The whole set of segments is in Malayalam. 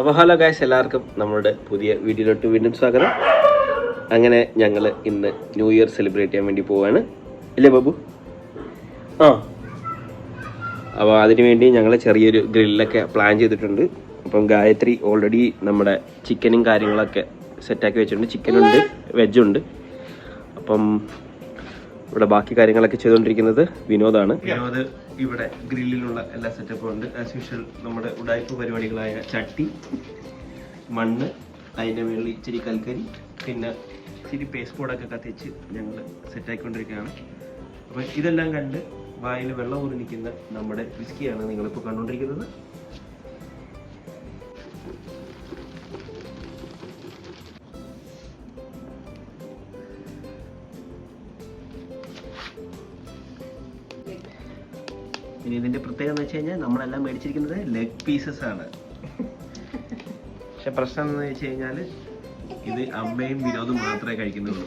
അപ്പോൾ ഹലോ ഗൈസ്, എല്ലാവർക്കും നമ്മുടെ പുതിയ വീഡിയോയിലോട്ട് വീണ്ടും സ്വാഗതം. അങ്ങനെ ഞങ്ങൾ ഇന്ന് ന്യൂ ഇയർ സെലിബ്രേറ്റ് ചെയ്യാൻ വേണ്ടി പോവാണ്, ഇല്ലേ ബാബു? അപ്പോൾ അതിനുവേണ്ടി ഞങ്ങൾ ചെറിയൊരു ഗ്രില്ലൊക്കെ പ്ലാൻ ചെയ്തിട്ടുണ്ട്. അപ്പം ഗായത്രി ഓൾറെഡി നമ്മുടെ ചിക്കനും കാര്യങ്ങളൊക്കെ സെറ്റാക്കി വെച്ചിട്ടുണ്ട്. ചിക്കനുണ്ട്, വെജുണ്ട്. അപ്പം ഇവിടെ ബാക്കി കാര്യങ്ങളൊക്കെ ചെയ്തുകൊണ്ടിരിക്കുന്നത് വിനോദാണ്. വിനോദ് ഇവിടെ ഗ്രില്ലിലുള്ള എല്ലാ സെറ്റപ്പും ഉണ്ട്. ആസ് യൂഷ്വൽ നമ്മുടെ ഉടായ്പ പരിപാടികളായ ചട്ടി, മണ്ണ്, അതിൻ്റെ മുകളിൽ ഇച്ചിരി കൽക്കരി, പിന്നെ ഇച്ചിരി പേസ്റ്റ് ബോർഡൊക്കെ കത്തിച്ച് ഞങ്ങൾ സെറ്റാക്കിക്കൊണ്ടിരിക്കുകയാണ്. അപ്പം ഇതെല്ലാം കണ്ട് വായിൽ വെള്ളം ഊറി നിൽക്കുന്ന നമ്മുടെ വിസ്കിയാണ് നിങ്ങളിപ്പോൾ കണ്ടുകൊണ്ടിരിക്കുന്നത്. ഇനി ഇതിന്റെ പ്രത്യേകത എന്ന് വെച്ച് കഴിഞ്ഞാൽ നമ്മളെല്ലാം മേടിച്ചിരിക്കുന്നത് ലെഗ് പീസസ് ആണ്. പക്ഷെ പ്രശ്നം എന്ന് വെച്ച് കഴിഞ്ഞാൽ ഇത് അമ്മയും വിനോദും മാത്രമേ കഴിക്കുന്നുള്ളൂ.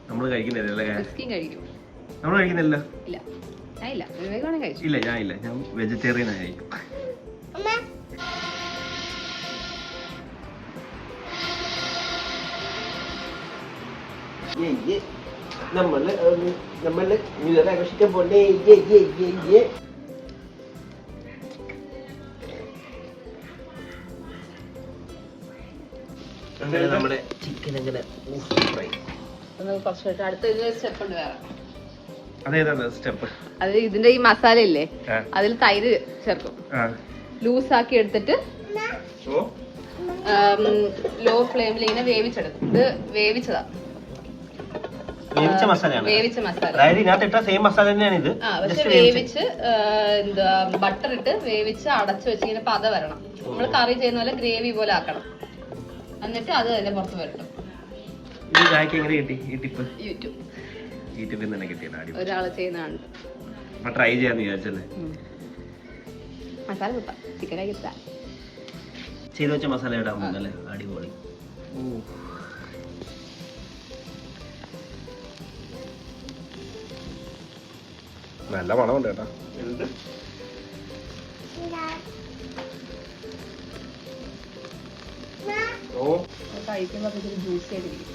നമ്മൾ കഴിക്കുന്നില്ല. നമ്മൾ കഴിക്കുന്നില്ല. ഇല്ല, ഞാനില്ല. ഞാൻ വെജിറ്റേറിയൻ ആയിരിക്കും. നമ്മള് ആഘോഷിക്കാൻ പോണ്ടേ. നമ്മുടെ ചിക്കൻ അങ്ങനെ അതേതാണ് സ്റ്റെപ്പ്? അത് ഇതിന്റെ ഈ മസാല ഇല്ലേ, അതിൽ തൈര് ചേർക്കും. ലൂസാക്കി എടുത്തിട്ട് ലോ ഫ്ലെയിമിൽ ഇങ്ങനെ വേവിച്ചെടുക്കും. ഇത് വേവിച്ചതാ, വേവിച്ച മസാലയാണ്. വേവിച്ച മസാല, അതായത് ഇതിനകത്ത് ഇട്ട സെയിം മസാല തന്നെയാണ് ഇത്. പക്ഷെ വേവിച്ച് എന്താ ബട്ടർ ഇട്ട് വേവിച്ച് അടച്ചു വെച്ച് ഇങ്ങനെ പത വരണം. നമ്മൾ കറി ചെയ്യുന്ന പോലെ ഗ്രേവി പോലെ ആക്കണം. എന്നിട്ട് അത് തന്നെ പുറത്ത് വരട്ടും. ഇത് ഗായ്ക്ക് എങ്ങനെ കിട്ടി ഈ ടിപ്പ്? യൂട്യൂബിൽ നിന്ന് കിട്ടിയത്. ഒരാള് ചെയ്യുന്നതാണ്. അപ്പൊ ട്രൈ ചെയ്യാന്ന് വിചാരിച്ചല്ലേ? മസാല കുത്താം, ചിക്കനായി കുത്താം. ചെയ്ത് വെച്ച മസാല ഇടാൻ പോകുന്നല്ലേ? അടിപൊളി. നല്ല മണമുണ്ട് കേട്ടോ. കഴിക്കുമ്പോ ജ്യൂസി ആയിട്ടിരിക്കും.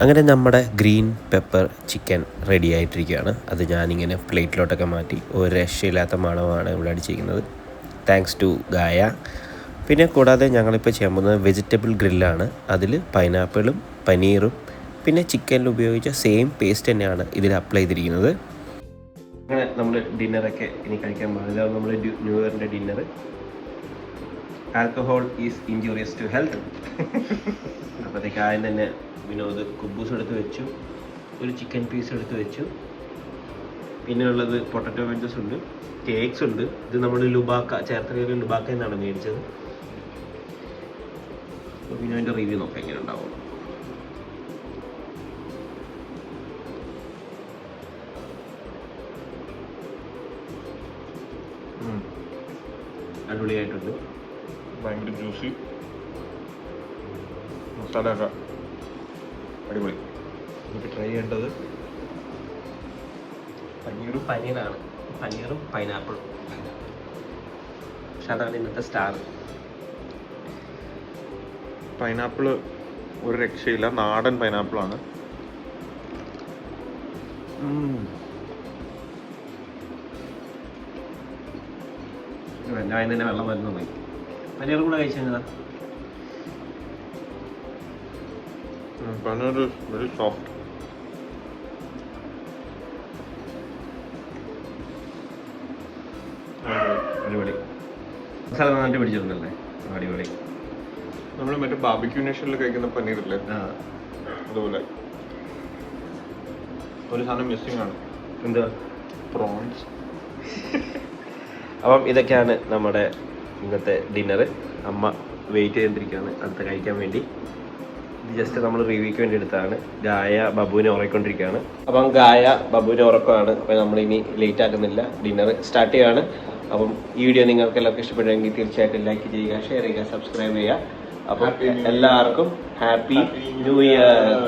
അങ്ങനെ നമ്മുടെ ഗ്രീൻ പെപ്പർ ചിക്കൻ റെഡി ആയിട്ടിരിക്കുകയാണ്. അത് ഞാനിങ്ങനെ പ്ലേറ്റിലോട്ടൊക്കെ മാറ്റി. ഒരു രക്ഷയില്ലാത്ത മണമാണ് ഇവിടെ അടിച്ചിരിക്കുന്നത്. Thanks to ഗായ. പിന്നെ കൂടാതെ ഞങ്ങളിപ്പോൾ ചെയ്യാൻ പോകുന്നത് വെജിറ്റബിൾ ഗ്രില്ലാണ്. അതിൽ പൈനാപ്പിളും പനീറും പിന്നെ ചിക്കനിൽ ഉപയോഗിച്ച സെയിം പേസ്റ്റ് തന്നെയാണ് ഇതിൽ അപ്ലൈ ചെയ്തിരിക്കുന്നത്. അങ്ങനെ നമ്മൾ ഡിന്നറൊക്കെ ഇനി കഴിക്കാൻ പാടില്ല. നമ്മൾ ന്യൂ ഇയറിൻ്റെ dinner. Alcohol is injurious to health. അപ്പോഴത്തേക്ക് ആദ്യം തന്നെ വിനോദ് കുബൂസ് എടുത്ത് വെച്ചു, ഒരു ചിക്കൻ പീസ് എടുത്ത് വെച്ചു. പിന്നെ ഉള്ളത് പൊട്ടറ്റോ വെജസ് ഉണ്ട്, കേക്ക്സ് ഉണ്ട്. ഇത് നമ്മൾ ലുബാക്ക, ചേർത്തലയിൽ ലുബാക്ക എന്നാണ് മേടിച്ചത്. വിനോദിൻ്റെ റിവ്യൂ നോക്കാം എങ്ങനെ ഉണ്ടാവും. അടിപൊളിയായിട്ടുണ്ട്, ഭയങ്കര ജ്യൂസി, മസാല ഒക്കെ അടിപൊളി. എനിക്ക് ട്രൈ ചെയ്യേണ്ടത് പനീറാണ്. പനീറും പൈനാപ്പിളും. പക്ഷെ അതാണ് ഇന്നത്തെ സ്റ്റാർ. പൈനാപ്പിള് ഒരു രക്ഷയില്ല, നാടൻ പൈനാപ്പിളാണ്. ഞാൻ തന്നെ വെള്ളം വരുന്നു പോയി. പനീർ കൂടെ കഴിച്ചു കഴിഞ്ഞതാ. Paneer very soft. അടിപൊളി. മസാല നന്നായിട്ട് പിടിച്ചിരുന്നല്ലേ? അടിപൊളി. നമ്മൾ മറ്റേ ബാർബിക്യൂ നേഷനിൽ കഴിക്കുന്ന പനീറില്ലേ, അതുപോലെ. ഒരു സാധനം മിസ്സിംഗ് ആണ്. എന്താ? പ്രോൺസ്. അപ്പം ഇതൊക്കെയാണ് നമ്മുടെ ഇന്നത്തെ ഡിന്നർ. അമ്മ വെയിറ്റ് ചെയ്തിരിക്കുകയാണ് അടുത്ത കഴിക്കാൻ വേണ്ടി. ഇത് ജസ്റ്റ് നമ്മൾ റിവ്യൂക്ക് വേണ്ടി എടുത്തതാണ്. ഗായ ബബുവിനെ ഉറക്കൊണ്ടിരിക്കുകയാണ്. അപ്പം ഗായ ബബുവിനെ ഉറക്കമാണ്. അപ്പം നമ്മളിനി ലേറ്റ് ആക്കുന്നില്ല, ഡിന്നർ സ്റ്റാർട്ട് ചെയ്യുകയാണ്. അപ്പം ഈ വീഡിയോ നിങ്ങൾക്ക് എല്ലാവർക്കും ഇഷ്ടപ്പെടുമെങ്കിൽ തീർച്ചയായിട്ടും ലൈക്ക് ചെയ്യുക, ഷെയർ ചെയ്യുക, സബ്സ്ക്രൈബ് ചെയ്യുക. അപ്പം എല്ലാവർക്കും ഹാപ്പി ന്യൂ ഇയർ.